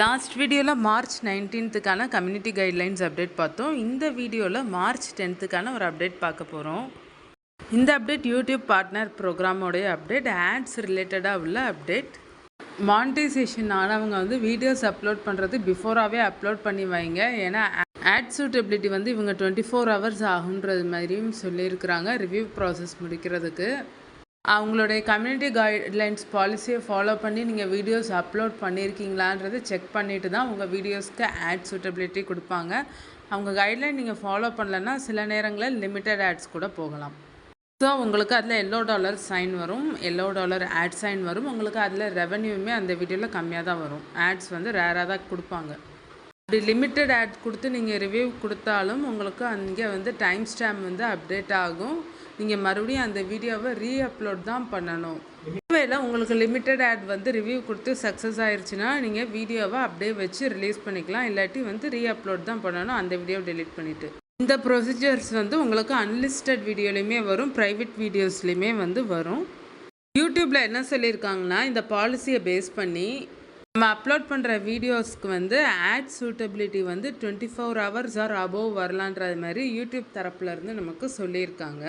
Last வீடியோவில் March 19க்கான community guidelines update பார்த்தோம். இந்த வீடியோவில் மார்ச் 10க்கான ஒரு அப்டேட் பார்க்க போகிறோம். இந்த அப்டேட் யூடியூப் பார்ட்னர் ப்ரோக்ராமோடைய அப்டேட், ஆட்ஸ் ரிலேட்டடாக உள்ள அப்டேட். மானிட்டைசேஷன் ஆனவங்க வந்து வீடியோஸ் அப்லோட் பண்ணுறது பிஃபோராகவே அப்லோட் பண்ணி வைங்க. ஏன்னா ஆட் சூட்டபிலிட்டி வந்து இவங்க 24 ஹவர்ஸ் ஆகுன்றது மாதிரியும் சொல்லியிருக்கிறாங்க ரிவ்யூ ப்ராசஸ் முடிக்கிறதுக்கு. அவங்களுடைய கம்யூனிட்டி கைட்லைன்ஸ் பாலிசியை ஃபாலோ பண்ணி நீங்கள் வீடியோஸ் அப்லோட் பண்ணியிருக்கீங்களான்றதை செக் பண்ணிவிட்டு தான் உங்கள் வீடியோஸ்க்கு ஆட் சூட்டபிலிட்டி கொடுப்பாங்க. அவங்க கைட்லைன் நீங்கள் ஃபாலோ பண்ணலன்னா சில நேரங்களில் லிமிட்டட் ஆட்ஸ் கூட போகலாம். ஸோ உங்களுக்கு அதில் $1 சைன் வரும், $1 ஆட் சைன் வரும். உங்களுக்கு அதில் ரெவன்யூமே அந்த வீடியோவில் கம்மியாக தான் வரும். ஆட்ஸ் வந்து ரேராக தான் கொடுப்பாங்க. அப்படி லிமிட்டட் ஆட் கொடுத்து நீங்கள் ரிவ்யூ கொடுத்தாலும் உங்களுக்கு அங்கே வந்து டைம் ஸ்டாம்ப் வந்து அப்டேட் ஆகும். நீங்கள் மறுபடியும் அந்த வீடியோவை ரீஅப்லோட் தான் பண்ணணும். ஒருவேளை உங்களுக்கு லிமிட்டட் ஆட் வந்து ரிவ்யூ கொடுத்து சக்ஸஸ் ஆயிடுச்சுன்னா நீங்கள் வீடியோவை அப்படியே வச்சு ரிலீஸ் பண்ணிக்கலாம். இல்லாட்டி வந்து ரீஅப்லோட் தான் பண்ணணும், அந்த வீடியோவை டெலிட் பண்ணிவிட்டு. இந்த ப்ரொசீஜர்ஸ் வந்து உங்களுக்கு அன்லிஸ்டட் வீடியோலையுமே வரும், ப்ரைவேட் வீடியோஸ்லையுமே வந்து வரும். யூடியூப்பில் என்ன சொல்லியிருக்காங்கன்னா, இந்த பாலிசியை பேஸ் பண்ணி நம்ம அப்லோட் பண்ணுற வீடியோஸ்க்கு வந்து ஆட் சூட்டபிலிட்டி வந்து 24 ஹவர்ஸ் ஆர் அபோவ் வரலான்றது மாதிரி யூடியூப் தரப்புலேருந்து நமக்கு சொல்லியிருக்காங்க.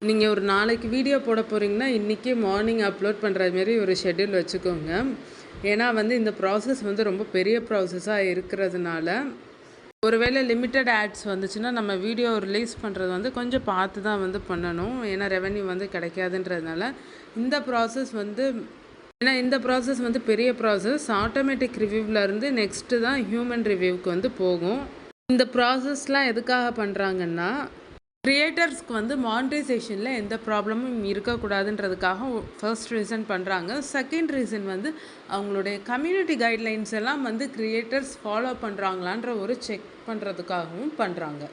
நீங்கள் ஒரு நாளைக்கு வீடியோ போட போகிறீங்கன்னா இன்றைக்கி மார்னிங் அப்லோட் பண்ணுற மாரி ஒரு ஷெட்யூல் வச்சுக்கோங்க. ஏன்னா வந்து இந்த ப்ராசஸ் வந்து ரொம்ப பெரிய ப்ராசஸாக இருக்கிறதுனால ஒருவேளை லிமிட்டட் ஆட்ஸ் வந்துச்சுன்னா நம்ம வீடியோ ரிலீஸ் பண்ணுறது வந்து கொஞ்சம் பார்த்து தான் வந்து பண்ணணும். ஏன்னா ரெவன்யூ வந்து கிடைக்காதுன்றதுனால இந்த ப்ராசஸ் வந்து பெரிய ப்ராசஸ். ஆட்டோமேட்டிக் ரிவ்யூவிலேருந்து நெக்ஸ்ட்டு தான் ஹியூமன் ரிவ்யூவுக்கு வந்து போகும். இந்த ப்ராசஸ்லாம் எதுக்காக பண்ணுறாங்கன்னா, க்ரியேட்டர்ஸ்க்கு வந்து மானிட்டைசேஷனில் எந்த ப்ராப்ளமும் இருக்கக்கூடாதுன்றதுக்காக ஃபர்ஸ்ட் ரீசன் பண்ணுறாங்க. செகண்ட் ரீசன் வந்து அவங்களுடைய கம்யூனிட்டி கைட்லைன்ஸ் எல்லாம் வந்து க்ரியேட்டர்ஸ் ஃபாலோ பண்ணுறாங்களான்ற ஒரு செக் பண்ணுறதுக்காகவும் பண்ணுறாங்க.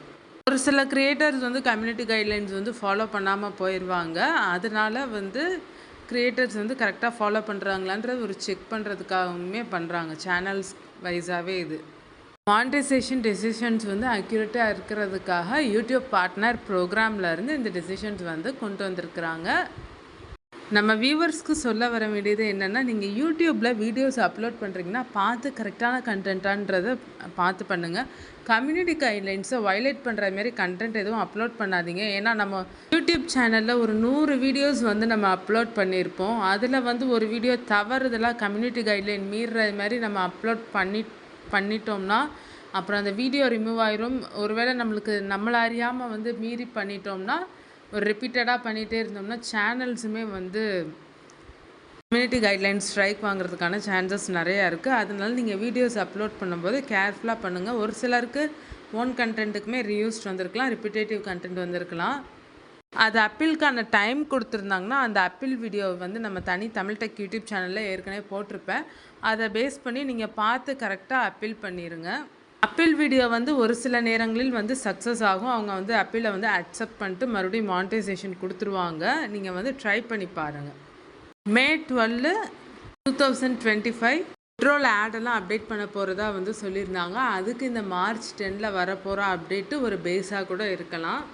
ஒரு சில க்ரியேட்டர்ஸ் வந்து கம்யூனிட்டி கைட்லைன்ஸ் வந்து ஃபாலோ பண்ணாமல் போயிடுவாங்க. அதனால் வந்து க்ரியேட்டர்ஸ் வந்து கரெக்டாக ஃபாலோ பண்ணுறாங்களான்றது ஒரு செக் பண்ணுறதுக்காகவுமே பண்ணுறாங்க. சேனல்ஸ் வைஸாகவே இது மானிட்டைசேஷன் டெசிஷன்ஸ் வந்து அக்யூரேட்டாக இருக்கிறதுக்காக யூடியூப் பார்ட்னர் ப்ரோக்ராம்லேருந்து இந்த டெசிஷன்ஸ் வந்து கொண்டு வந்திருக்கிறாங்க. நம்ம வியூவர்ஸ்க்கு சொல்ல வர வேண்டியது என்னென்னா, நீங்கள் யூடியூப்பில் வீடியோஸ் அப்லோட் பண்ணுறீங்கன்னா பார்த்து கரெக்டான கண்டென்ட்டான்றதை பார்த்து பண்ணுங்கள். கம்யூனிட்டி கைட்லைன்ஸை வயலேட் பண்ணுற மாதிரி கண்டென்ட் எதுவும் அப்லோட் பண்ணாதீங்க. ஏன்னா நம்ம யூடியூப் சேனலில் ஒரு 100 வீடியோஸ் வந்து நம்ம அப்லோட் பண்ணியிருப்போம். அதில் வந்து ஒரு வீடியோ தவறுதலாக கம்யூனிட்டி கைட்லைன் மீறுற மாதிரி நம்ம அப்லோட் பண்ணிட்டோம்னா அப்புறம் அந்த வீடியோ ரிமூவ் ஆயிரும். ஒருவேளை நம்மளை அறியாமல் வந்து மீறி பண்ணிட்டோம்னா, ஒரு ரிப்பீட்டடாக பண்ணிகிட்டே இருந்தோம்னா சேனல்ஸுமே வந்து கம்யூனிட்டி கைட்லைன்ஸ் ஸ்ட்ரைக் வாங்குறதுக்கான சான்சஸ் நிறையா இருக்குது. அதனால நீங்கள் வீடியோஸ் அப்லோட் பண்ணும்போது கேர்ஃபுல்லாக பண்ணுங்கள். ஒரு சிலருக்கு ஓன் கண்டென்ட்டுக்குமே ரீயூஸ்ட் வந்திருக்கலாம், ரிப்பீட்டேட்டிவ் கண்டென்ட் வந்திருக்கலாம். அது அப்பீலுக்கான டைம் கொடுத்துருந்தாங்கன்னா அந்த அப்பீல் வீடியோ வந்து நம்ம தமிழ் டெக் யூடியூப் சேனலில் ஏற்கனவே போட்டிருப்பேன். அதை பேஸ் பண்ணி நீங்கள் பார்த்து கரெக்டாக அப்பீல் பண்ணிடுங்க. அப்பீல் வீடியோ வந்து ஒரு சில நேரங்களில் வந்து சக்ஸஸ் ஆகும். அவங்க வந்து அப்பீலை வந்து அக்செப்ட் பண்ணிட்டு மறுபடியும் மானிட்டைசேஷன் கொடுத்துருவாங்க. நீங்கள் வந்து ட்ரை பண்ணி பாருங்கள். May 12, 2025 பெட்ரோல் ஆடெல்லாம் அப்டேட் பண்ண போகிறதா வந்து சொல்லியிருந்தாங்க. அதுக்கு இந்த மார்ச் 10 வரப்போகிற அப்டேட்டு ஒரு பேஸாக கூட இருக்கலாம்.